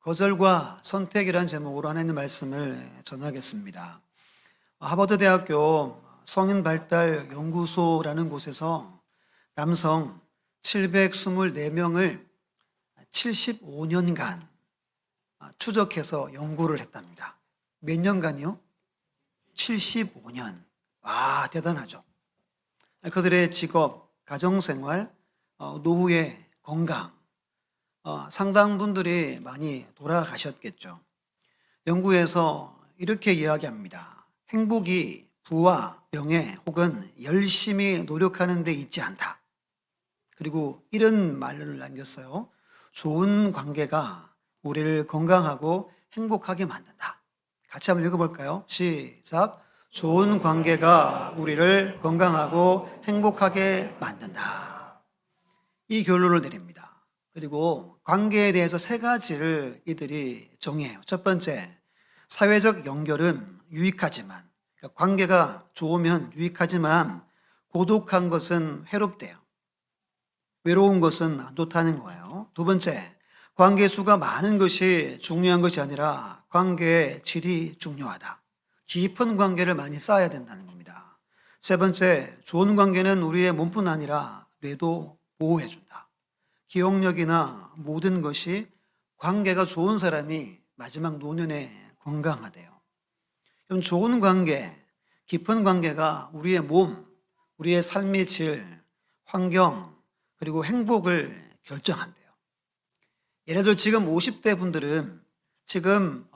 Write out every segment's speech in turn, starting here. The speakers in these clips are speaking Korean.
거절과 선택이라는 제목으로 하나님의 말씀을 전하겠습니다. 하버드 대학교 성인발달연구소라는 곳에서 남성 724명을 75년간 추적해서 연구를 했답니다. 몇 년간이요? 75년. 대단하죠. 그들의 직업, 가정생활, 노후의 건강, 상당 분들이 많이 돌아가셨겠죠. 연구에서 이렇게 이야기합니다. 행복이 부와 명예 혹은 열심히 노력하는 데 있지 않다. 그리고 이런 말을 남겼어요. 좋은 관계가 우리를 건강하고 행복하게 만든다. 같이 한번 읽어볼까요? 시작. 좋은 관계가 우리를 건강하고 행복하게 만든다. 이 결론을 내립니다. 그리고 관계에 대해서 세 가지를 이들이 정의해요. 첫 번째, 사회적 연결은 유익하지만, 그러니까 관계가 좋으면 유익하지만 고독한 것은 해롭대요. 외로운 것은 안 좋다는 거예요. 두 번째, 관계 수가 많은 것이 중요한 것이 아니라 관계의 질이 중요하다. 깊은 관계를 많이 쌓아야 된다는 겁니다. 세 번째, 좋은 관계는 우리의 몸뿐 아니라 뇌도 보호해준다. 기억력이나 모든 것이 관계가 좋은 사람이 마지막 노년에 건강하대요. 그럼 좋은 관계, 깊은 관계가 우리의 몸, 우리의 삶의 질, 환경, 그리고 행복을 결정한대요. 예를 들어 지금 50대 분들은 지금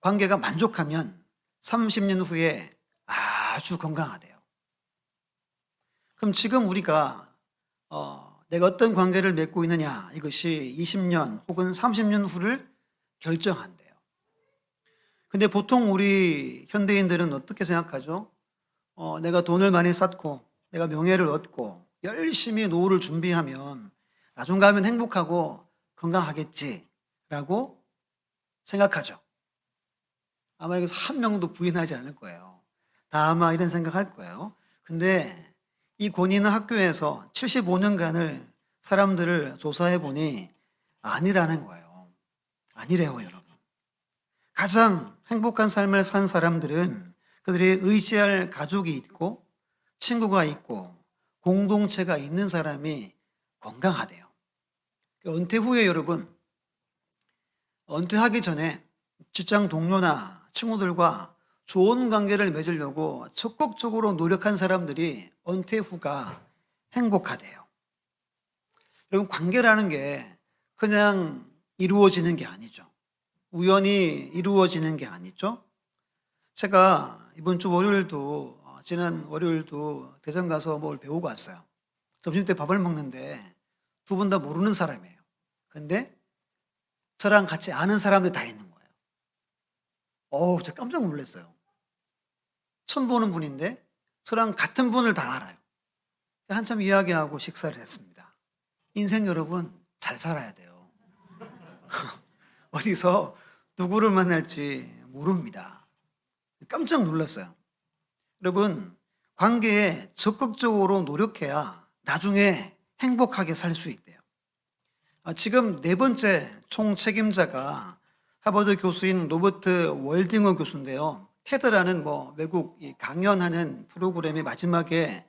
관계가 만족하면 30년 후에 아주 건강하대요. 그럼 지금 우리가 내가 어떤 관계를 맺고 있느냐, 이것이 20년 혹은 30년 후를 결정한대요. 근데 보통 우리 현대인들은 어떻게 생각하죠? 내가 돈을 많이 쌓고 내가 명예를 얻고 열심히 노후를 준비하면 나중 가면 행복하고 건강하겠지라고 생각하죠. 아마 여기서 한 명도 부인하지 않을 거예요. 다 아마 이런 생각할 거예요. 근데 이 권위는 학교에서 75년간을 사람들을 조사해 보니 아니라는 거예요. 아니래요, 여러분. 가장 행복한 삶을 산 사람들은 그들이 의지할 가족이 있고 친구가 있고 공동체가 있는 사람이 건강하대요. 은퇴 후에 여러분, 은퇴하기 전에 직장 동료나 친구들과 좋은 관계를 맺으려고 적극적으로 노력한 사람들이 은퇴 후가 행복하대요. 여러분, 관계라는 게 그냥 이루어지는 게 아니죠. 우연히 이루어지는 게 아니죠. 제가 이번 주 월요일도, 지난 월요일도 대전 가서 뭘 배우고 왔어요. 점심 때 밥을 먹는데 두 분 다 모르는 사람이에요. 근데 저랑 같이 아는 사람들이 다 있는 거예요. 저 깜짝 놀랐어요. 처음 보는 분인데 저랑 같은 분을 다 알아요. 한참 이야기하고 식사를 했습니다. 인생 여러분 잘 살아야 돼요. 어디서 누구를 만날지 모릅니다. 깜짝 놀랐어요. 여러분, 관계에 적극적으로 노력해야 나중에 행복하게 살 수 있대요. 지금 네 번째 총책임자가 하버드 교수인 로버트 월딩어 교수인데요. 테드라는 외국 강연하는 프로그램의 마지막에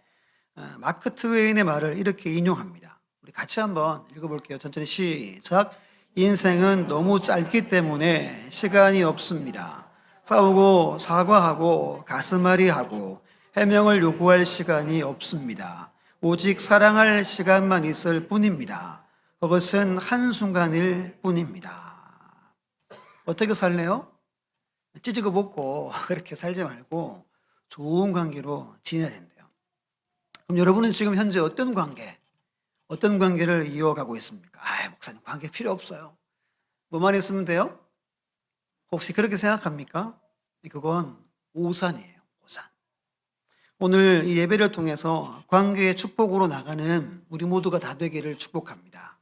마크 트웨인의 말을 이렇게 인용합니다. 우리 같이 한번 읽어볼게요. 천천히 시작. 인생은 너무 짧기 때문에 시간이 없습니다. 싸우고 사과하고 가슴앓이하고 해명을 요구할 시간이 없습니다. 오직 사랑할 시간만 있을 뿐입니다. 그것은 한순간일 뿐입니다. 어떻게 살래요? 찌지고 먹고 그렇게 살지 말고 좋은 관계로 지내야 된대요. 그럼 여러분은 지금 현재 어떤 관계를 이어가고 있습니까? 목사님 관계 필요 없어요. 뭐만 있으면 돼요? 혹시 그렇게 생각합니까? 그건 오산이에요. 오산. 오늘 이 예배를 통해서 관계의 축복으로 나가는 우리 모두가 다 되기를 축복합니다.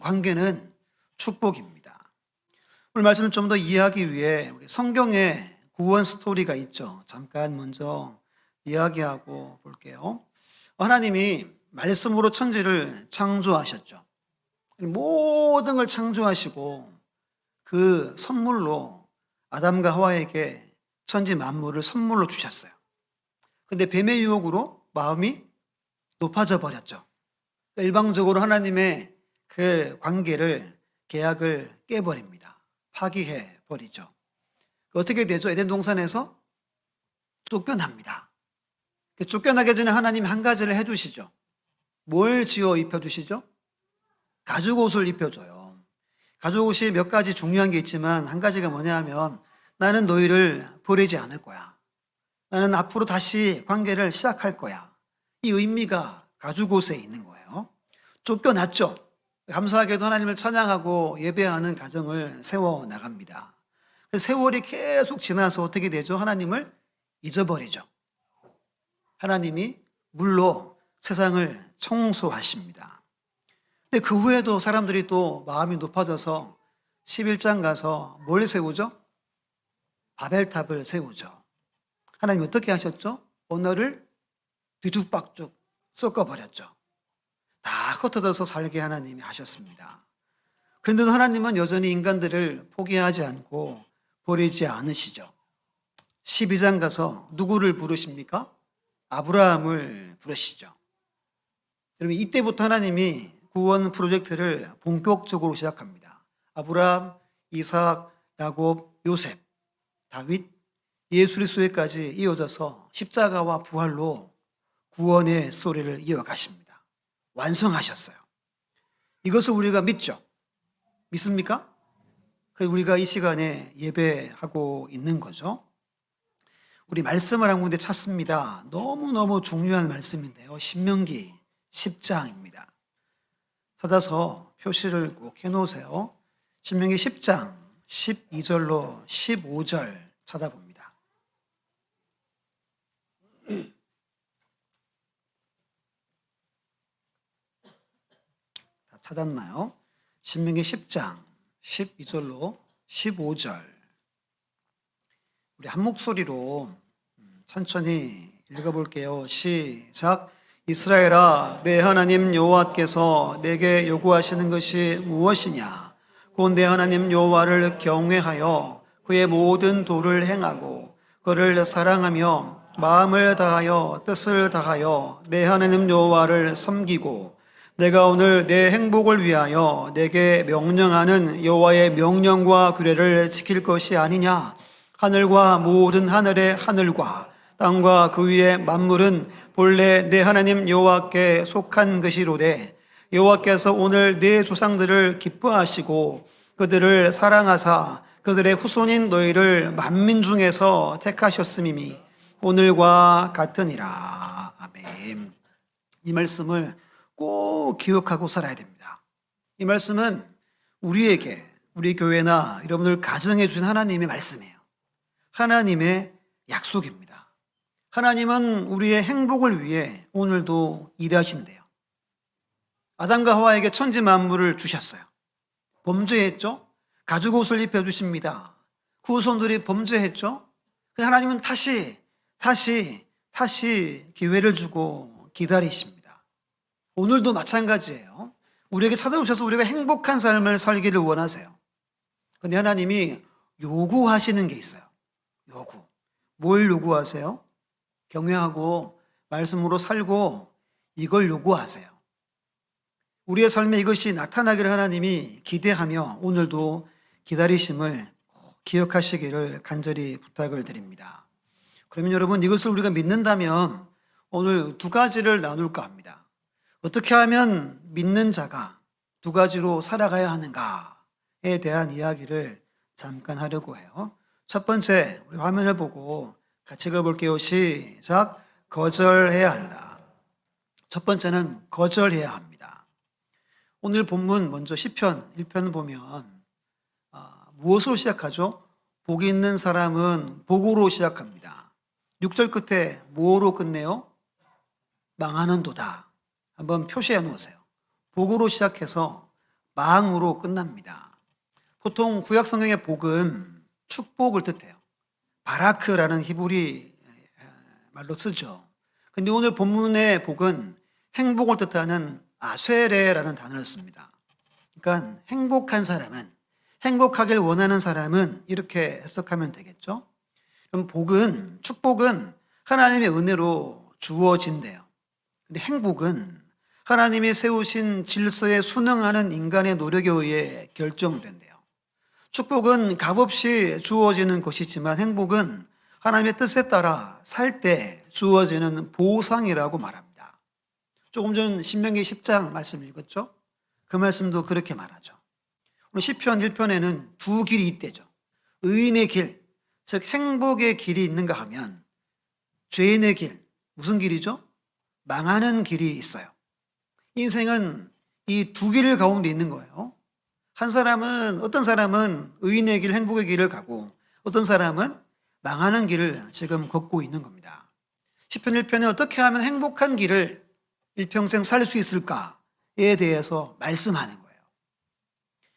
관계는 축복입니다. 오늘 말씀을 좀 더 이해하기 위해 우리 성경에 구원 스토리가 있죠. 잠깐 먼저 이야기하고 볼게요. 하나님이 말씀으로 천지를 창조하셨죠. 모든 걸 창조하시고 그 선물로 아담과 하와에게 천지 만물을 선물로 주셨어요. 근데 뱀의 유혹으로 마음이 높아져 버렸죠. 일방적으로 하나님의 그 관계를, 계약을 깨버립니다. 파기해 버리죠. 어떻게 되죠? 에덴 동산에서 쫓겨납니다. 쫓겨나기 전에 하나님이 한 가지를 해주시죠. 뭘 지어 입혀주시죠? 가죽옷을 입혀줘요. 가죽옷이 몇 가지 중요한 게 있지만 한 가지가 뭐냐 하면 나는 너희를 버리지 않을 거야. 나는 앞으로 다시 관계를 시작할 거야. 이 의미가 가죽옷에 있는 거예요. 쫓겨났죠. 감사하게도 하나님을 찬양하고 예배하는 가정을 세워나갑니다. 세월이 계속 지나서 어떻게 되죠? 하나님을 잊어버리죠. 하나님이 물로 세상을 청소하십니다. 근데 그 후에도 사람들이 또 마음이 높아져서 11장 가서 뭘 세우죠? 바벨탑을 세우죠. 하나님 어떻게 하셨죠? 언어를 뒤죽박죽 섞어버렸죠. 다 흩어져서 살게 하나님이 하셨습니다. 그런데도 하나님은 여전히 인간들을 포기하지 않고 버리지 않으시죠. 12장 가서 누구를 부르십니까? 아브라함을 부르시죠. 여러분, 이때부터 하나님이 구원 프로젝트를 본격적으로 시작합니다. 아브라함, 이삭, 야곱, 요셉, 다윗, 예수 그리스도까지 이어져서 십자가와 부활로 구원의 스토리를 이어가십니다. 완성하셨어요. 이것을 우리가 믿죠. 믿습니까? 그래서 우리가 이 시간에 예배하고 있는 거죠. 우리 말씀을 한 군데 찾습니다. 너무너무 중요한 말씀인데요. 신명기 10장입니다. 찾아서 표시를 꼭 해놓으세요. 신명기 10장 12절로 15절 찾아봅니다. 다 찾았나요? 신명기 10장 12절로 15절. 우리 한 목소리로 천천히 읽어볼게요. 시작. 이스라엘아, 내 하나님 여호와께서 내게 요구하시는 것이 무엇이냐? 곧 내 하나님 여호와를 경외하여 그의 모든 도를 행하고 그를 사랑하며 마음을 다하여 뜻을 다하여 내 하나님 여호와를 섬기고 내가 오늘 내 행복을 위하여 내게 명령하는 여호와의 명령과 규례를 지킬 것이 아니냐? 하늘과 모든 하늘의 하늘과 땅과 그 위의 만물은 본래 내 하나님 여호와께 속한 것이로되 여호와께서 오늘 내 조상들을 기뻐하시고 그들을 사랑하사 그들의 후손인 너희를 만민 중에서 택하셨음이니 오늘과 같으니라. 아멘. 이 말씀을 꼭 기억하고 살아야 됩니다. 이 말씀은 우리에게, 우리 교회나 여러분들 가정해 주신 하나님의 말씀이에요. 하나님의 약속입니다. 하나님은 우리의 행복을 위해 오늘도 일하신대요. 아담과 하와에게 천지 만물을 주셨어요. 범죄했죠? 가죽옷을 입혀주십니다. 그 후손들이 범죄했죠? 하나님은 다시 기회를 주고 기다리십니다. 오늘도 마찬가지예요. 우리에게 찾아오셔서 우리가 행복한 삶을 살기를 원하세요. 그런데 하나님이 요구하시는 게 있어요. 요구. 뭘 요구하세요? 경외하고 말씀으로 살고 이걸 요구하세요. 우리의 삶에 이것이 나타나기를 하나님이 기대하며 오늘도 기다리심을 기억하시기를 간절히 부탁을 드립니다. 그러면 여러분, 이것을 우리가 믿는다면 오늘 두 가지를 나눌까 합니다. 어떻게 하면 믿는 자가 두 가지로 살아가야 하는가에 대한 이야기를 잠깐 하려고 해요. 첫 번째, 우리 화면을 보고 같이 읽어볼게요. 시작. 거절해야 한다. 첫 번째는 거절해야 합니다. 오늘 본문 먼저 시편 1편 보면 무엇으로 시작하죠? 복이 있는 사람은 복으로 시작합니다. 6절 끝에 뭐로 끝내요? 망하는도다. 한번 표시해 놓으세요. 복으로 시작해서 망으로 끝납니다. 보통 구약 성경의 복은 축복을 뜻해요. 바라크라는 히브리 말로 쓰죠. 근데 오늘 본문의 복은 행복을 뜻하는 아쇠레라는 단어를 씁니다. 그러니까 행복한 사람은, 행복하길 원하는 사람은 이렇게 해석하면 되겠죠. 그럼 축복은 하나님의 은혜로 주어진대요. 근데 행복은 하나님이 세우신 질서에 순응하는 인간의 노력에 의해 결정된대요. 축복은 값없이 주어지는 것이지만 행복은 하나님의 뜻에 따라 살 때 주어지는 보상이라고 말합니다. 조금 전 신명기 10장 말씀 읽었죠? 그 말씀도 그렇게 말하죠. 오늘 시편 1편에는 두 길이 있대죠. 의인의 길, 즉 행복의 길이 있는가 하면 죄인의 길, 무슨 길이죠? 망하는 길이 있어요. 인생은 이 두 길 가운데 있는 거예요. 어떤 사람은 의인의 길, 행복의 길을 가고 어떤 사람은 망하는 길을 지금 걷고 있는 겁니다. 시편 1편에 어떻게 하면 행복한 길을 일평생 살 수 있을까에 대해서 말씀하는 거예요.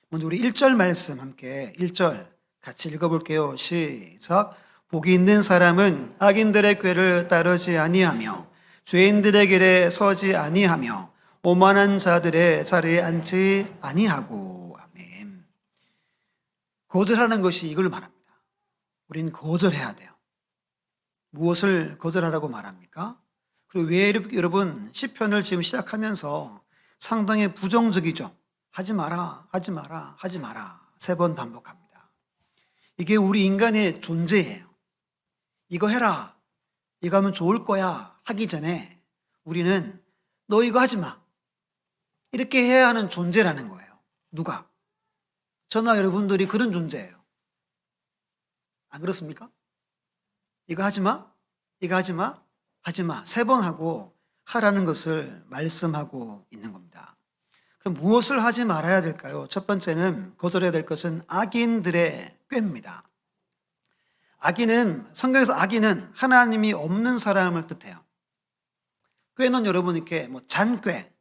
먼저 우리 1절 말씀 함께 1절 같이 읽어볼게요. 시작. 복이 있는 사람은 악인들의 꾀를 따르지 아니하며 죄인들의 길에 서지 아니하며 오만한 자들의 자리에 앉지 아니하고. 아멘. 거절하는 것이 이걸 말합니다. 우리는 거절해야 돼요. 무엇을 거절하라고 말합니까? 그리고 왜 여러분 시편을 지금 시작하면서 상당히 부정적이죠. 하지 마라, 하지 마라, 하지 마라 3번 반복합니다. 이게 우리 인간의 존재예요. 이거 해라, 이거 하면 좋을 거야 하기 전에 우리는 너 이거 하지 마, 이렇게 해야 하는 존재라는 거예요. 누가? 저나 여러분들이 그런 존재예요. 안 그렇습니까? 이거 하지 마, 이거 하지 마, 하지 마 3번 하고 하라는 것을 말씀하고 있는 겁니다. 그럼 무엇을 하지 말아야 될까요? 첫 번째는 거절해야 될 것은 악인들의 꾀입니다. 성경에서 악인은 하나님이 없는 사람을 뜻해요. 꾀는 여러분 이렇게 잔꾀,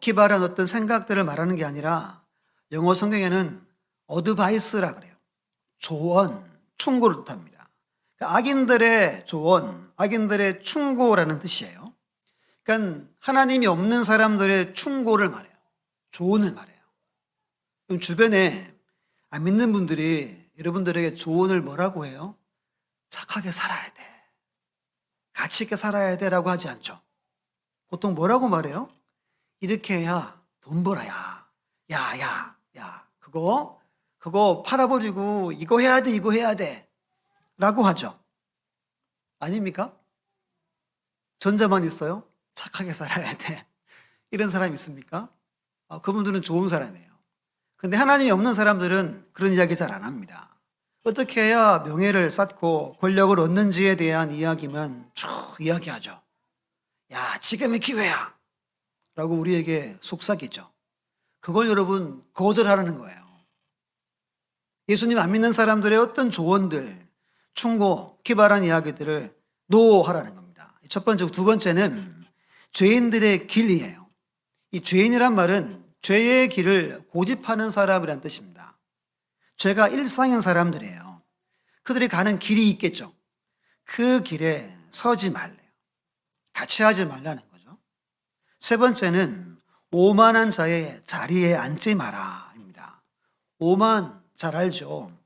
기발한 어떤 생각들을 말하는 게 아니라 영어 성경에는 어드바이스라 그래요. 조언, 충고를 뜻합니다. 악인들의 조언, 악인들의 충고라는 뜻이에요. 그러니까 하나님이 없는 사람들의 충고를 말해요. 조언을 말해요. 그럼 주변에 안 믿는 분들이 여러분들에게 조언을 뭐라고 해요? 착하게 살아야 돼, 가치 있게 살아야 돼라고 하지 않죠. 보통 뭐라고 말해요? 이렇게 해야 돈 벌어야, 야, 그거 팔아버리고 이거 해야 돼, 이거 해야 돼 라고 하죠. 아닙니까? 전자만 있어요? 착하게 살아야 돼, 이런 사람 있습니까? 그분들은 좋은 사람이에요. 근데 하나님이 없는 사람들은 그런 이야기 잘 안 합니다. 어떻게 해야 명예를 쌓고 권력을 얻는지에 대한 이야기만 쭉 이야기하죠. 야, 지금이 기회야 라고 우리에게 속삭이죠. 그걸 여러분 거절하라는 거예요. 예수님 안 믿는 사람들의 어떤 조언들, 충고, 기발한 이야기들을 노하라는 겁니다. 첫 번째, 두 번째는 죄인들의 길이에요. 이 죄인이란 말은 죄의 길을 고집하는 사람이란 뜻입니다. 죄가 일상인 사람들이에요. 그들이 가는 길이 있겠죠. 그 길에 서지 말래요. 같이 하지 말라는 거죠. 세 번째는 오만한 자의 자리에 앉지 마라입니다. 오만 잘 알죠.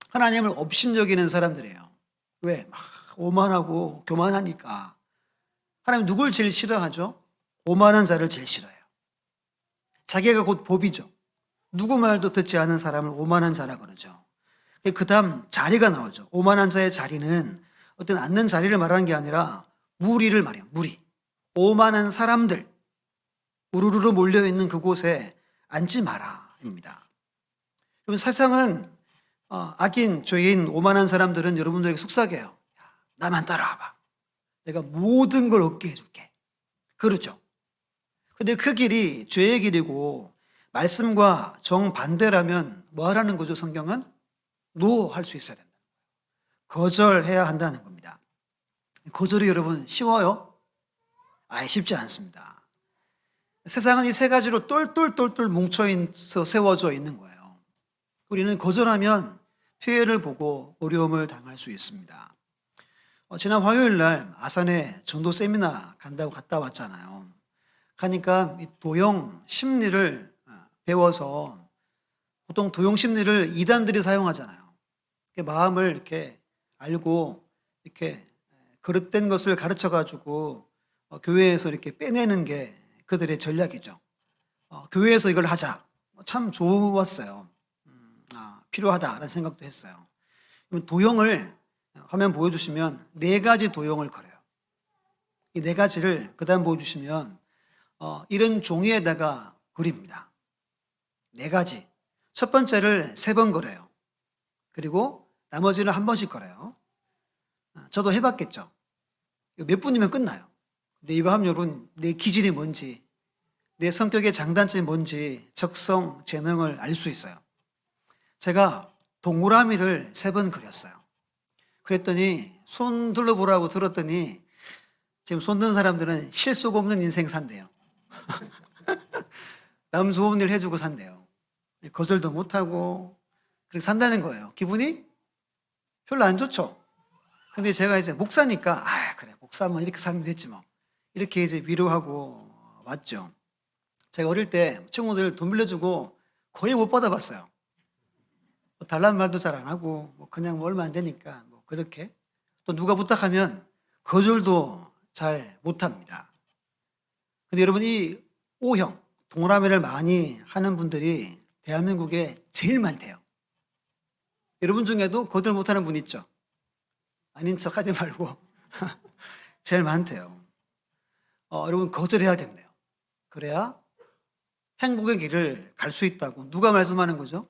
하나님을 업신여기는 사람들이에요. 왜? 막 오만하고 교만하니까. 하나님 누굴 제일 싫어하죠? 오만한 자를 제일 싫어해요. 자기가 곧 법이죠. 누구 말도 듣지 않은 사람을 오만한 자라 그러죠. 그 다음 자리가 나오죠. 오만한 자의 자리는 어떤 앉는 자리를 말하는 게 아니라 무리를 말해요. 무리. 오만한 사람들, 우르르 몰려있는 그곳에 앉지 마라입니다. 그럼 세상은 악인, 죄인, 오만한 사람들은 여러분들에게 속삭여요. 나만 따라와봐, 내가 모든 걸 얻게 해줄게, 그러죠. 근데 그 길이 죄의 길이고 말씀과 정반대라면 뭐 하라는 거죠? 성경은 노 할 수 있어야 된다. 거절해야 한다는 겁니다. 거절이 여러분 쉬워요? 아예 쉽지 않습니다. 세상은 이 3가지로 똘똘똘똘 뭉쳐서 세워져 있는 거예요. 우리는 거절하면 피해를 보고 어려움을 당할 수 있습니다. 지난 화요일 날 아산에 전도 세미나 간다고 갔다 왔잖아요. 가니까 도형 심리를 배워서 보통 도용 심리를 이단들이 사용하잖아요. 마음을 이렇게 알고 이렇게 그릇된 것을 가르쳐 가지고 교회에서 이렇게 빼내는 게 그들의 전략이죠. 교회에서 이걸 하자. 참 좋았어요. 필요하다라는 생각도 했어요. 도형을 화면 보여주시면 4가지 도형을 그려요. 이 4가지를 그다음 보여주시면 이런 종이에다가 그립니다. 4가지. 첫 번째를 3번 그려요. 그리고 나머지는 한 번씩 그려요. 저도 해봤겠죠. 몇 분이면 끝나요. 근데 이거 하면 여러분 내 기질이 뭔지, 내 성격의 장단점이 뭔지 적성, 재능을 알 수 있어요. 제가 동그라미를 3번 그렸어요. 그랬더니 손 들러보라고 들었더니 지금 손 드는 사람들은 실속 없는 인생 산대요. 남 좋은 일 해주고 산대요. 거절도 못하고 그렇게 산다는 거예요. 기분이 별로 안 좋죠. 근데 제가 이제 목사니까 그래 목사면 이렇게 살면 됐지 뭐 이렇게 이제 위로하고 왔죠. 제가 어릴 때 친구들 돈 빌려주고 거의 못 받아봤어요. 뭐 달라는 말도 잘 안 하고 뭐 그냥 뭐 얼마 안 되니까 뭐 그렇게 또 누가 부탁하면 거절도 잘 못합니다. 근데 여러분 이 O형 동그라미를 많이 하는 분들이 대한민국에 제일 많대요. 여러분 중에도 거절 못하는 분 있죠? 아닌 척 하지 말고 제일 많대요. 여러분 거절해야 된대요. 그래야 행복의 길을 갈 수 있다고 누가 말씀하는 거죠?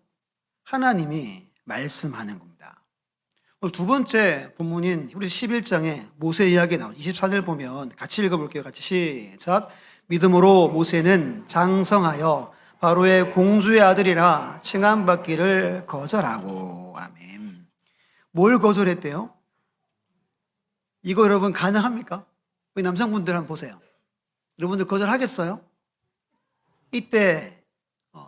하나님이 말씀하는 겁니다. 오늘 두 번째 본문인 우리 11장에 모세 이야기 나오죠. 24절 보면 같이 읽어볼게요. 같이 시작. 믿음으로 모세는 장성하여 바로의 공주의 아들이라 칭함받기를 거절하고 아멘. 뭘 거절했대요? 이거 여러분 가능합니까? 우리 남성분들 한번 보세요. 여러분들 거절하겠어요? 이때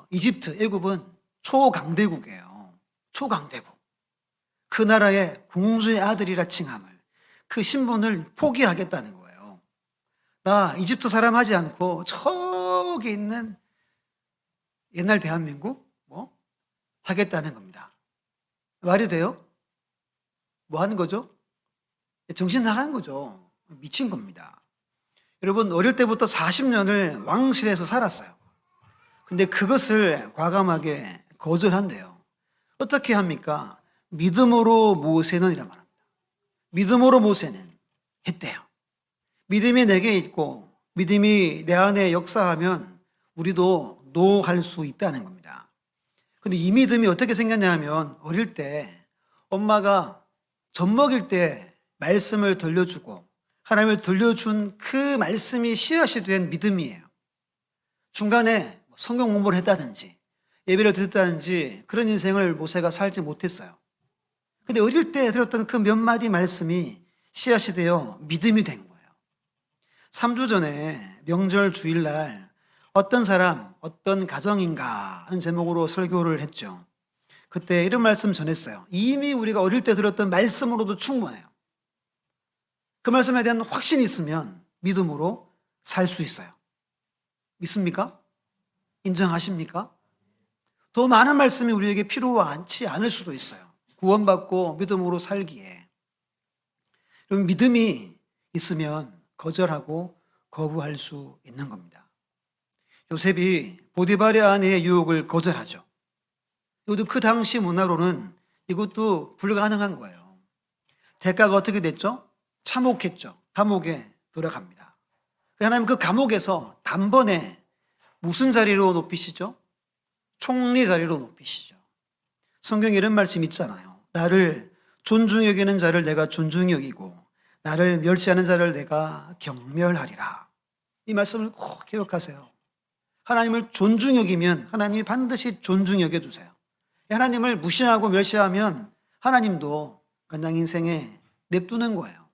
이집트, 애굽은 초강대국이에요. 초강대국. 그 나라의 공주의 아들이라 칭함을, 그 신분을 포기하겠다는 거예요. 나 이집트 사람 하지 않고 저기 있는 옛날 대한민국 하겠다는 겁니다. 말이 돼요? 뭐 하는 거죠? 정신 나간 거죠. 미친 겁니다. 여러분 어릴 때부터 40년을 왕실에서 살았어요. 근데 그것을 과감하게 거절한대요. 어떻게 합니까? 믿음으로 모세는 이라 말합니다. 믿음으로 모세는 했대요. 믿음이 내게 있고 믿음이 내 안에 역사하면 우리도 노할 수 있다는 겁니다. 근데 이 믿음이 어떻게 생겼냐 하면 어릴 때 엄마가 젖 먹일 때 말씀을 들려주고 하나님을 들려준 그 말씀이 씨앗이 된 믿음이에요. 중간에 성경 공부를 했다든지 예배를 드렸다든지 그런 인생을 모세가 살지 못했어요. 근데 어릴 때 들었던 그 몇 마디 말씀이 씨앗이 되어 믿음이 된 거예요. 3주 전에 명절 주일날 어떤 사람, 어떤 가정인가 하는 제목으로 설교를 했죠. 그때 이런 말씀 전했어요. 이미 우리가 어릴 때 들었던 말씀으로도 충분해요. 그 말씀에 대한 확신이 있으면 믿음으로 살 수 있어요. 믿습니까? 인정하십니까? 더 많은 말씀이 우리에게 필요하지 않을 수도 있어요. 구원받고 믿음으로 살기에. 그럼 믿음이 있으면 거절하고 거부할 수 있는 겁니다. 요셉이 보디발의 아내의 유혹을 거절하죠. 이것도 그 당시 문화로는 이것도 불가능한 거예요. 대가가 어떻게 됐죠? 참혹했죠. 감옥에 들어갑니다. 하나님 그 감옥에서 단번에 무슨 자리로 높이시죠? 총리 자리로 높이시죠. 성경에 이런 말씀 있잖아요. 나를 존중히 여기는 자를 내가 존중히 여기고 나를 멸시하는 자를 내가 경멸하리라. 이 말씀을 꼭 기억하세요. 하나님을 존중히 여기면 하나님이 반드시 존중히 여겨주세요. 하나님을 무시하고 멸시하면 하나님도 그냥 인생에 냅두는 거예요.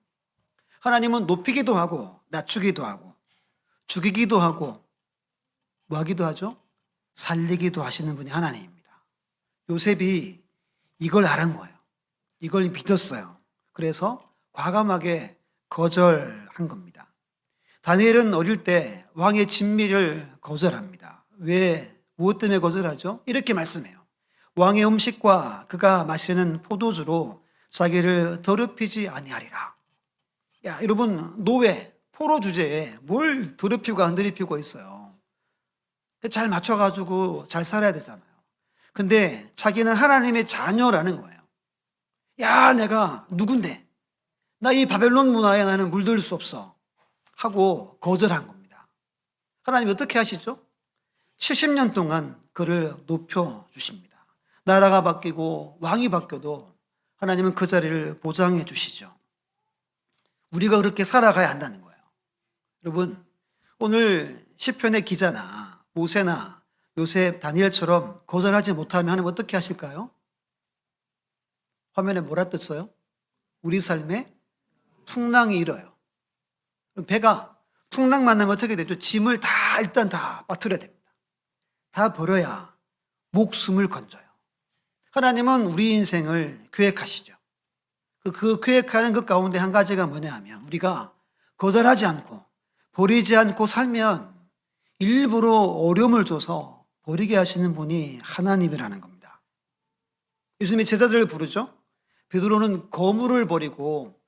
하나님은 높이기도 하고 낮추기도 하고 죽이기도 하고 뭐 하기도 하죠? 살리기도 하시는 분이 하나님입니다. 요셉이 이걸 알은 거예요. 이걸 믿었어요. 그래서 과감하게 거절한 겁니다. 다니엘은 어릴 때 왕의 진미를 거절합니다. 왜? 무엇 때문에 거절하죠? 이렇게 말씀해요. 왕의 음식과 그가 마시는 포도주로 자기를 더럽히지 아니하리라. 야, 여러분, 노예, 포로 주제에 뭘 더럽히고 안 더럽히고 있어요. 잘 맞춰가지고 잘 살아야 되잖아요. 근데 자기는 하나님의 자녀라는 거예요. 야, 내가 누군데? 나 이 바벨론 문화에 나는 물들 수 없어. 하고 거절한 겁니다. 하나님이 어떻게 하시죠? 70년 동안 그를 높여주십니다. 나라가 바뀌고 왕이 바뀌어도 하나님은 그 자리를 보장해 주시죠. 우리가 그렇게 살아가야 한다는 거예요. 여러분, 오늘 시편의 기자나 모세나 요셉, 다니엘처럼 거절하지 못하면 하나님 어떻게 하실까요? 화면에 뭐라 떴어요? 우리 삶에 풍랑이 일어요. 배가 풍랑 만나면 어떻게 되죠? 짐을 다 일단 다 빠뜨려야 됩니다. 다 버려야 목숨을 건져요. 하나님은 우리 인생을 계획하시죠. 그 계획하는 것 가운데 한 가지가 뭐냐 하면 우리가 거절하지 않고 버리지 않고 살면 일부러 어려움을 줘서 버리게 하시는 분이 하나님이라는 겁니다. 예수님이 제자들을 부르죠. 베드로는 거물을 버리고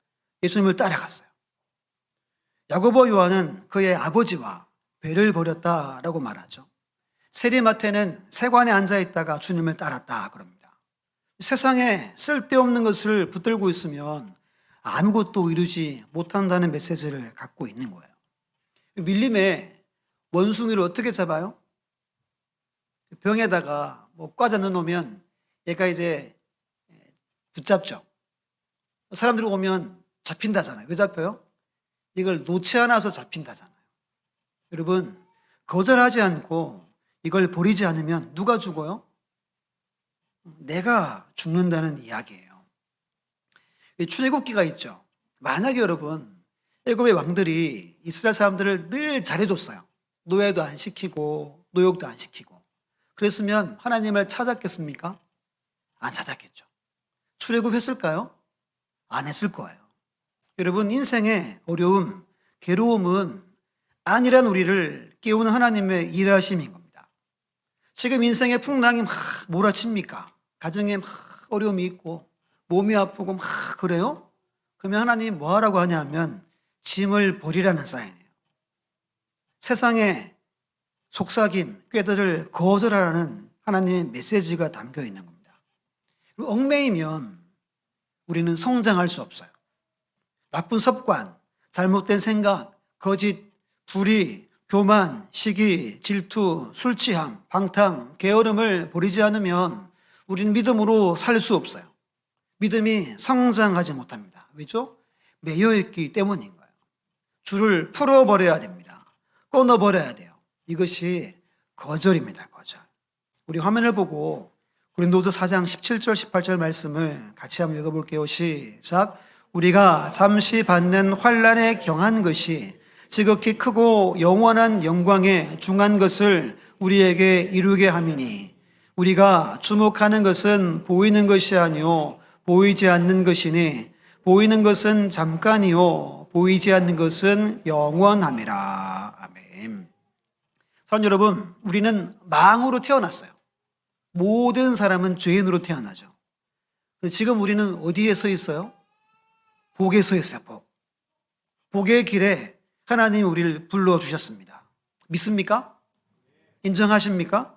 예수님을 따라갔어요. 야고보 요한은 그의 아버지와 배를 버렸다라고 말하죠. 세리마태는 세관에 앉아있다가 주님을 따랐다 그럽니다. 세상에 쓸데없는 것을 붙들고 있으면 아무것도 이루지 못한다는 메시지를 갖고 있는 거예요. 밀림에 원숭이를 어떻게 잡아요? 병에다가 뭐 꽂아 넣어놓으면 얘가 이제 붙잡죠. 사람들이 오면 잡힌다잖아요. 왜 잡혀요? 이걸 놓지 않아서 잡힌다잖아요. 여러분, 거절하지 않고 이걸 버리지 않으면 누가 죽어요? 내가 죽는다는 이야기예요. 출애굽기가 있죠. 만약에 여러분, 애굽의 왕들이 이스라엘 사람들을 늘 잘해줬어요. 노예도 안 시키고 노역도 안 시키고. 그랬으면 하나님을 찾았겠습니까? 안 찾았겠죠. 출애굽했을까요? 안 했을 거예요. 여러분, 인생의 어려움, 괴로움은 안일한 우리를 깨우는 하나님의 일하심인 겁니다. 지금 인생의 풍랑이 막 몰아칩니까? 가정에 막 어려움이 있고 몸이 아프고 막 그래요? 그러면 하나님이 뭐 하라고 하냐 하면 짐을 버리라는 사인이에요. 세상의 속삭임, 꾀들을 거절하라는 하나님의 메시지가 담겨 있는 겁니다. 얽매이면 우리는 성장할 수 없어요. 나쁜 습관, 잘못된 생각, 거짓, 불의, 교만, 시기, 질투, 술 취함, 방탕, 게으름을 버리지 않으면 우리는 믿음으로 살 수 없어요. 믿음이 성장하지 못합니다. 왜죠? 매여있기 때문인 거예요. 줄을 풀어버려야 됩니다. 끊어버려야 돼요. 이것이 거절입니다. 거절. 우리 화면을 보고 고린도서 4장 17절 18절 말씀을 같이 한번 읽어볼게요. 시작. 우리가 잠시 받는 환난에 경한 것이 지극히 크고 영원한 영광에 중한 것을 우리에게 이루게 함이니 우리가 주목하는 것은 보이는 것이 아니요 보이지 않는 것이니 보이는 것은 잠깐이요 보이지 않는 것은 영원함이라. 아멘. 사랑 여러분, 우리는 망으로 태어났어요. 모든 사람은 죄인으로 태어나죠. 지금 우리는 어디에 서 있어요? 복에 서 있어요. 복의 길에 하나님이 우리를 불러주셨습니다. 믿습니까? 인정하십니까?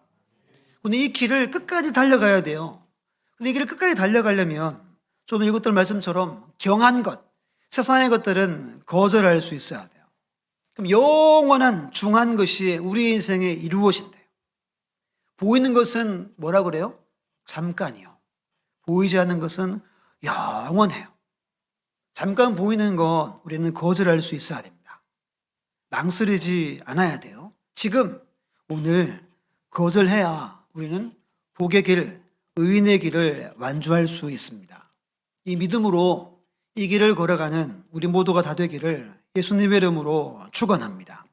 근데 이 길을 끝까지 달려가야 돼요. 근데 이 길을 끝까지 달려가려면 좀 읽었던 말씀처럼 경한 것, 세상의 것들은 거절할 수 있어야 돼요. 그럼 영원한 중한 것이 우리 인생에 이루어진대요. 보이는 것은 뭐라 그래요? 잠깐이요. 보이지 않는 것은 영원해요. 잠깐 보이는 건 우리는 거절할 수 있어야 됩니다. 망설이지 않아야 돼요. 지금 오늘 거절해야 우리는 복의 길, 의인의 길을 완주할 수 있습니다. 이 믿음으로 이 길을 걸어가는 우리 모두가 다 되기를 예수님의 이름으로 축원합니다.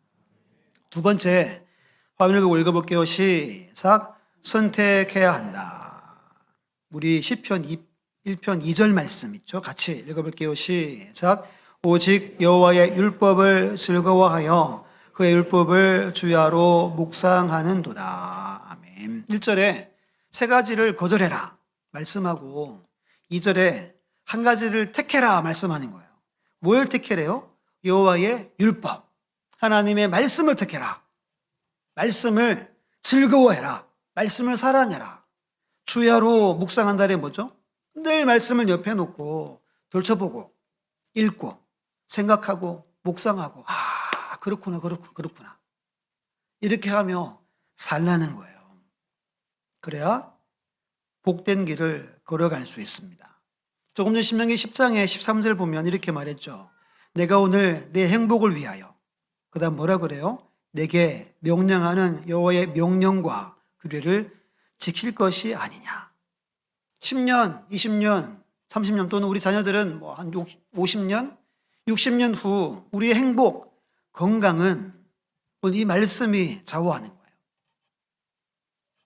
두 번째, 화면을 보고 읽어볼게요. 시작. 선택해야 한다. 우리 시편 1편 2절 말씀 있죠? 같이 읽어볼게요. 시작. 오직 여호와의 율법을 즐거워하여 그의 율법을 주야로 묵상하는도다. 아멘. 1절에 세 가지를 거절해라 말씀하고 2절에 한 가지를 택해라 말씀하는 거예요. 뭘 택해래요? 여호와의 율법, 하나님의 말씀을 택해라. 말씀을 즐거워해라. 말씀을 사랑해라. 주야로 묵상한다래 뭐죠? 늘 말씀을 옆에 놓고 돌쳐보고 읽고 생각하고 묵상하고 그렇구나 그렇구나 이렇게 하며 살라는 거예요. 그래야 복된 길을 걸어갈 수 있습니다. 조금 전 신명기 10장의 13절 보면 이렇게 말했죠. 내가 오늘 내 행복을 위하여, 그 다음 뭐라 그래요? 내게 명령하는 여호와의 명령과 규례를 지킬 것이 아니냐. 10년, 20년, 30년 또는 우리 자녀들은 한 50년, 60년 후 우리의 행복, 건강은 이 말씀이 좌우하는 거예요.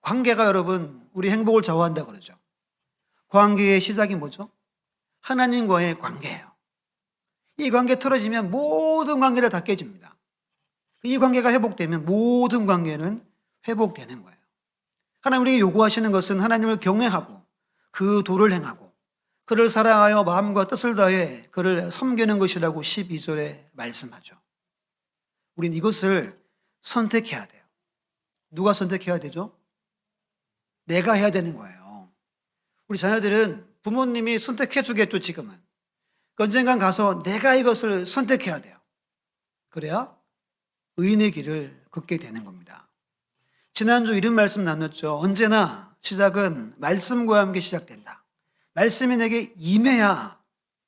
관계가 여러분 우리 행복을 좌우한다 그러죠. 관계의 시작이 뭐죠? 하나님과의 관계예요. 이 관계 틀어지면 모든 관계가 다 깨집니다. 이 관계가 회복되면 모든 관계는 회복되는 거예요. 하나님 우리에게 요구하시는 것은 하나님을 경외하고 그 도를 행하고 그를 사랑하여 마음과 뜻을 다해 그를 섬기는 것이라고 12절에 말씀하죠. 우린 이것을 선택해야 돼요. 누가 선택해야 되죠? 내가 해야 되는 거예요. 우리 자녀들은 부모님이 선택해 주겠죠, 지금은. 언젠간 가서 내가 이것을 선택해야 돼요. 그래야 의인의 길을 걷게 되는 겁니다. 지난주 이런 말씀 나눴죠. 언제나 시작은 말씀과 함께 시작된다. 말씀이 내게 임해야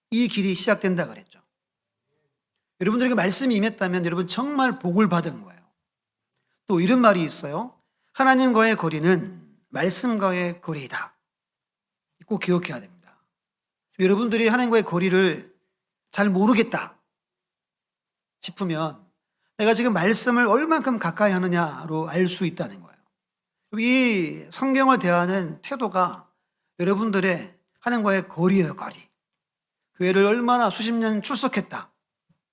이 길이 시작된다 그랬죠. 여러분들에게 말씀이 임했다면 여러분 정말 복을 받은 거예요. 또 이런 말이 있어요. 하나님과의 거리는 말씀과의 거리이다. 꼭 기억해야 됩니다. 여러분들이 하나님과의 거리를 잘 모르겠다 싶으면 내가 지금 말씀을 얼만큼 가까이 하느냐로 알 수 있다는 거예요. 이 성경을 대하는 태도가 여러분들의 하나님과의 거리예요, 거리. 교회를 얼마나 수십 년 출석했다.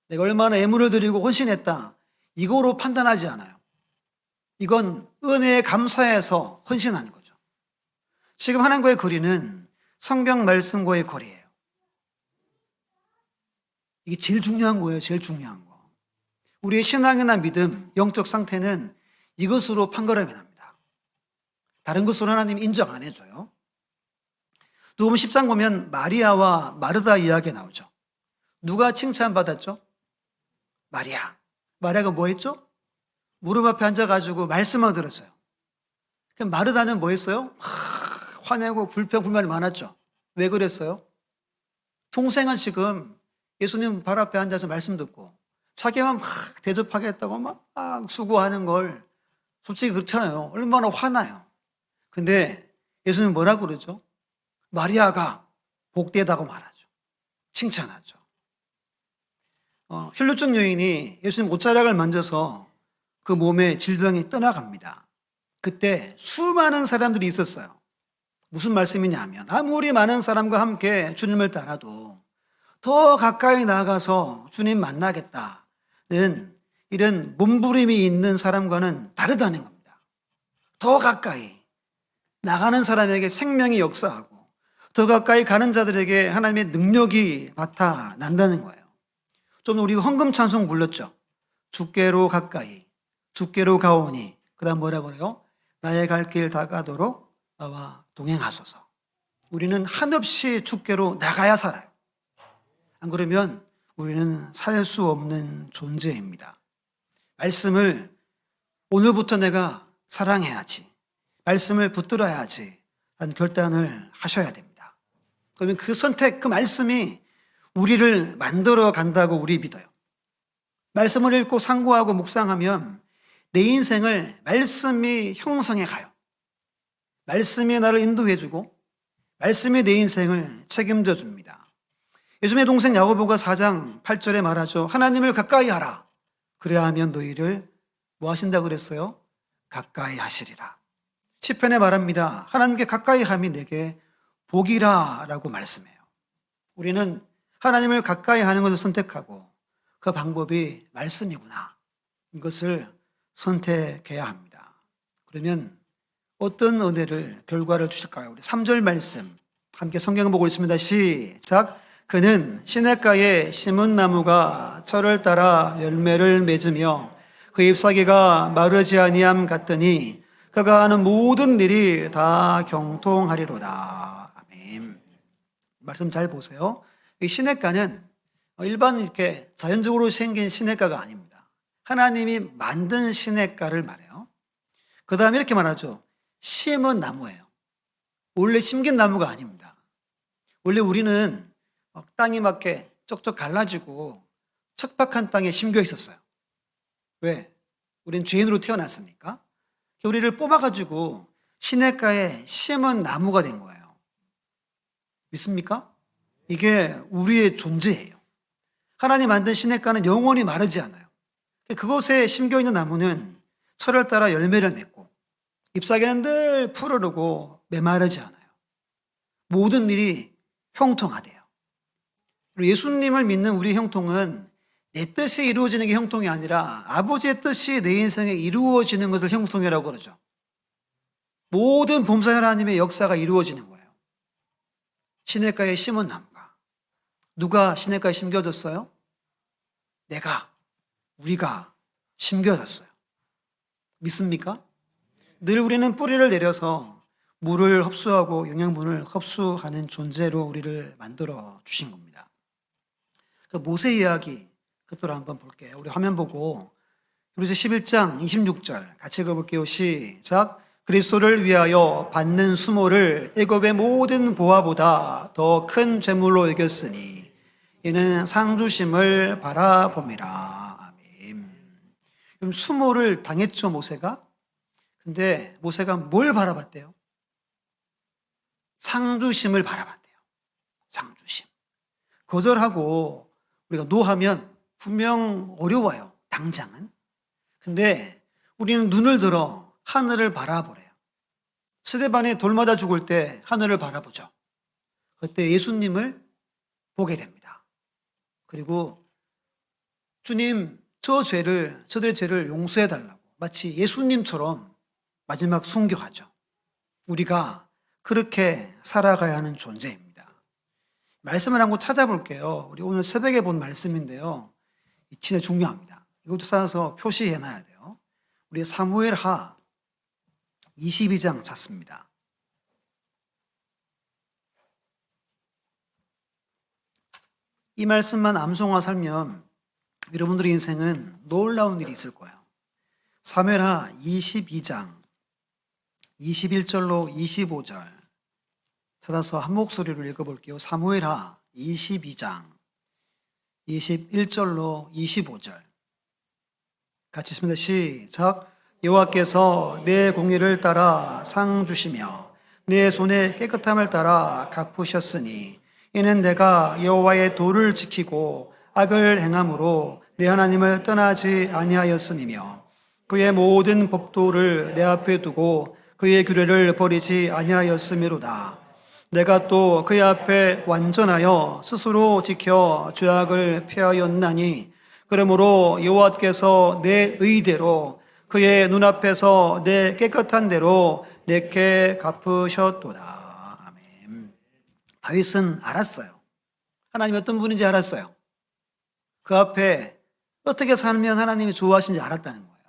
내가 얼마나 애물을 드리고 헌신했다. 이거로 판단하지 않아요. 이건 은혜에 감사해서 헌신하는 거죠. 지금 하나님과의 거리는 성경 말씀과의 거리예요. 이게 제일 중요한 거예요. 제일 중요한 거. 우리의 신앙이나 믿음, 영적 상태는 이것으로 판가름이 납니다. 다른 것으로 하나님 인정 안 해줘요. 누가복음 10장 보면 마리아와 마르다 이야기 나오죠. 누가 칭찬받았죠? 마리아. 마리아가 뭐 했죠? 무릎 앞에 앉아가지고 말씀만 들었어요. 그럼 마르다는 뭐 했어요? 화내고 불평불만이 많았죠. 왜 그랬어요? 동생은 지금 예수님 발 앞에 앉아서 말씀 듣고 자기만 막 대접하겠다고 막 수고하는 걸 솔직히 그렇잖아요. 얼마나 화나요. 근데 예수님 뭐라고 그러죠? 마리아가 복되다고 말하죠. 칭찬하죠. 혈루증 여인이 예수님 옷자락을 만져서 그 몸의 질병이 떠나갑니다. 그때 수많은 사람들이 있었어요. 무슨 말씀이냐 하면 아무리 많은 사람과 함께 주님을 따라도 더 가까이 나가서 주님 만나겠다는 이런 몸부림이 있는 사람과는 다르다는 겁니다. 더 가까이 나가는 사람에게 생명이 역사하고 더 가까이 가는 자들에게 하나님의 능력이 나타난다는 거예요. 좀 우리 헌금 찬송 불렀죠. 주께로 가까이, 주께로 가오니. 그 다음 뭐라고 그래요? 나의 갈 길 다가도록 나와 동행하소서. 우리는 한없이 주께로 나가야 살아요. 안 그러면 우리는 살 수 없는 존재입니다. 말씀을 오늘부터 내가 사랑해야지. 말씀을 붙들어야지. 라는 결단을 하셔야 됩니다. 그러면 그 선택, 그 말씀이 우리를 만들어 간다고 우리 믿어요. 말씀을 읽고 상고하고 묵상하면 내 인생을 말씀이 형성해 가요. 말씀이 나를 인도해 주고 말씀이 내 인생을 책임져 줍니다. 예수님의 동생 야고보가 4장 8절에 말하죠. 하나님을 가까이 하라. 그래야 하면 너희를 뭐 하신다 그랬어요? 가까이 하시리라. 시편에 말합니다. 하나님께 가까이 함이 내게 복이라 라고 말씀해요. 우리는 하나님을 가까이 하는 것을 선택하고 그 방법이 말씀이구나. 이것을 선택해야 합니다. 그러면 어떤 은혜를, 결과를 주실까요? 우리 3절 말씀 함께 성경 보고 있습니다. 시작. 그는 시냇가에 심은 나무가 철을 따라 열매를 맺으며 그 잎사귀가 마르지 아니함 같더니 그가 하는 모든 일이 다 경통하리로다. 아멘. 말씀 잘 보세요. 이 시냇가는 일반 이렇게 자연적으로 생긴 시냇가가 아닙니다. 하나님이 만든 시냇가를 말해요. 그 다음에 이렇게 말하죠. 심은 나무예요. 원래 심긴 나무가 아닙니다. 원래 우리는 땅이 막 이렇게 쩍쩍 갈라지고 척박한 땅에 심겨 있었어요. 왜? 우린 죄인으로 태어났으니까. 우리를 뽑아가지고 시냇가에 심은 나무가 된 거예요. 믿습니까? 이게 우리의 존재예요. 하나님 만든 시냇가는 영원히 마르지 않아요. 그곳에 심겨 있는 나무는 철을 따라 열매를 맺고 잎사귀는 늘 푸르르고 메마르지 않아요. 모든 일이 형통하대요. 그리고 예수님을 믿는 우리 형통은 내 뜻이 이루어지는 게 형통이 아니라 아버지의 뜻이 내 인생에 이루어지는 것을 형통이라고 그러죠. 모든 범사 하나님의 역사가 이루어지는 거예요. 시냇가에 심은 나무가. 누가 시냇가에 심겨졌어요? 우리가 심겨졌어요. 믿습니까? 늘 우리는 뿌리를 내려서 물을 흡수하고 영양분을 흡수하는 존재로 우리를 만들어 주신 겁니다. 그 모세 이야기 그것도 한번 볼게요. 우리 화면 보고 히브리서 11장 26절 같이 읽어볼게요. 시작. 그리스도를 위하여 받는 수모를 애굽의 모든 보화보다 더 큰 재물로 여겼으니 이는 상 주심을 바라봄이라. 아멘. 그럼 수모를 당했죠, 모세가? 근데 모세가 뭘 바라봤대요? 상 주심을 바라봤대요. 상 주심. 거절하고 우리가 노하면 분명 어려워요, 당장은. 근데 우리는 눈을 들어 하늘을 바라보래요. 스데반에 돌 맞아 죽을 때 하늘을 바라보죠. 그때 예수님을 보게 됩니다. 그리고 주님, 저들의 죄를 용서해 달라고 마치 예수님처럼 마지막 순교하죠. 우리가 그렇게 살아가야 하는 존재입니다. 말씀을 한번 찾아볼게요. 우리 오늘 새벽에 본 말씀인데요. 진짜 중요합니다. 이것도 찾아서 표시해 놔야 돼요. 우리 사무엘하 22장 찾습니다. 이 말씀만 암송화 살면 여러분들의 인생은 놀라운 일이 있을 거예요. 사무엘하 22장 21절로 25절 찾아서 한 목소리로 읽어볼게요. 사무엘하 22장 21절로 25절 같이 읽습니다. 시작. 여호와께서 내 공의를 따라 상 주시며 내 손의 깨끗함을 따라 갚으셨으니 이는 내가 여호와의 도를 지키고 악을 행함으로 내 하나님을 떠나지 아니하였음이며 그의 모든 법도를 내 앞에 두고 그의 규례를 버리지 아니하였음이로다. 내가 또 그의 앞에 완전하여 스스로 지켜 죄악을 피하였나니 그러므로 여호와께서 내 의대로 그의 눈앞에서 내 깨끗한 대로 내게 갚으셨도다. 아멘. 다윗은 알았어요. 하나님이 어떤 분인지 알았어요. 그 앞에 어떻게 살면 하나님이 좋아하시는지 알았다는 거예요.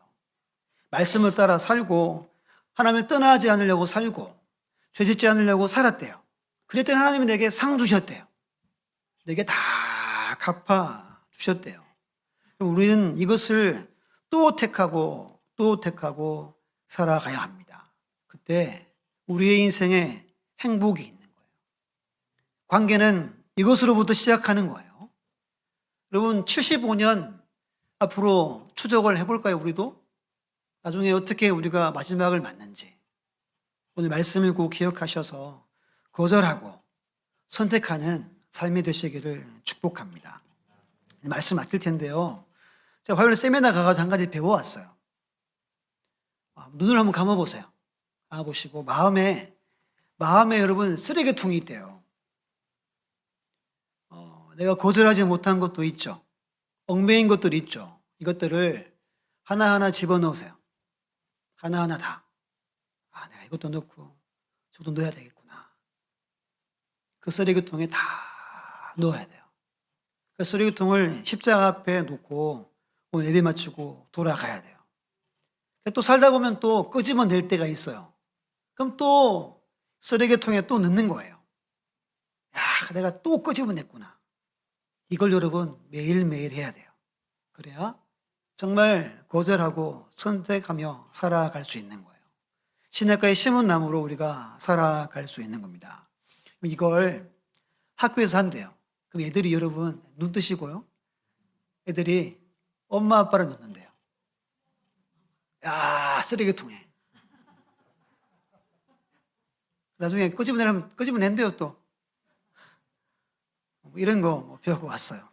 말씀을 따라 살고 하나님을 떠나지 않으려고 살고 죄짓지 않으려고 살았대요. 그랬더니 하나님이 내게 상 주셨대요. 내게 다 갚아 주셨대요. 우리는 이것을 또 택하고 살아가야 합니다. 그때 우리의 인생에 행복이 있는 거예요. 관계는 이것으로부터 시작하는 거예요. 여러분 75년 앞으로 추적을 해볼까요? 우리도? 나중에 어떻게 우리가 마지막을 맞는지 오늘 말씀을 꼭 기억하셔서 거절하고 선택하는 삶이 되시기를 축복합니다. 말씀 맡길 텐데요. 제가 화요일 세미나 가서 한 가지 배워왔어요. 눈을 한번 감아보세요. 감아보시고 마음에 여러분 쓰레기통이 있대요. 내가 거절하지 못한 것도 있죠. 얽매인 것들이 있죠. 이것들을 하나하나 집어넣으세요. 하나하나 다. 내가 이것도 넣고 저것도 넣어야 되겠구나. 그 쓰레기통에 다 넣어야 돼요. 그 쓰레기통을 십자가 앞에 놓고 오늘 예배 마치고 돌아가야 돼요. 또 살다 보면 또 끄집어낼 때가 있어요. 그럼 또 쓰레기통에 또 넣는 거예요. 야, 내가 또 끄집어냈구나. 이걸 여러분 매일매일 해야 돼요. 그래야 정말 거절하고 선택하며 살아갈 수 있는 거예요. 시냇가에 심은 나무로 우리가 살아갈 수 있는 겁니다. 이걸 학교에서 한대요. 그럼 애들이 여러분 눈 뜨시고요. 애들이 엄마 아빠를 넣는데요. 야, 쓰레기통에. 나중에 끄집어낸대요 또. 이런 거 배우고 왔어요.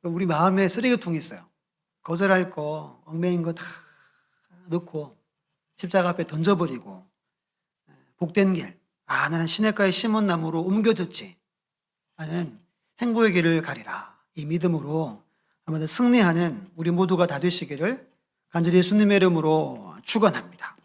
우리 마음에 쓰레기통이 있어요. 거절할 거, 얽매인 거 다 넣고 십자가 앞에 던져버리고 복된 길, 나는 시냇가에 심은 나무로 옮겨졌지. 나는 행복의 길을 가리라. 이 믿음으로 아마도 승리하는 우리 모두가 다 되시기를 간절히 예수님의 이름으로 축원합니다.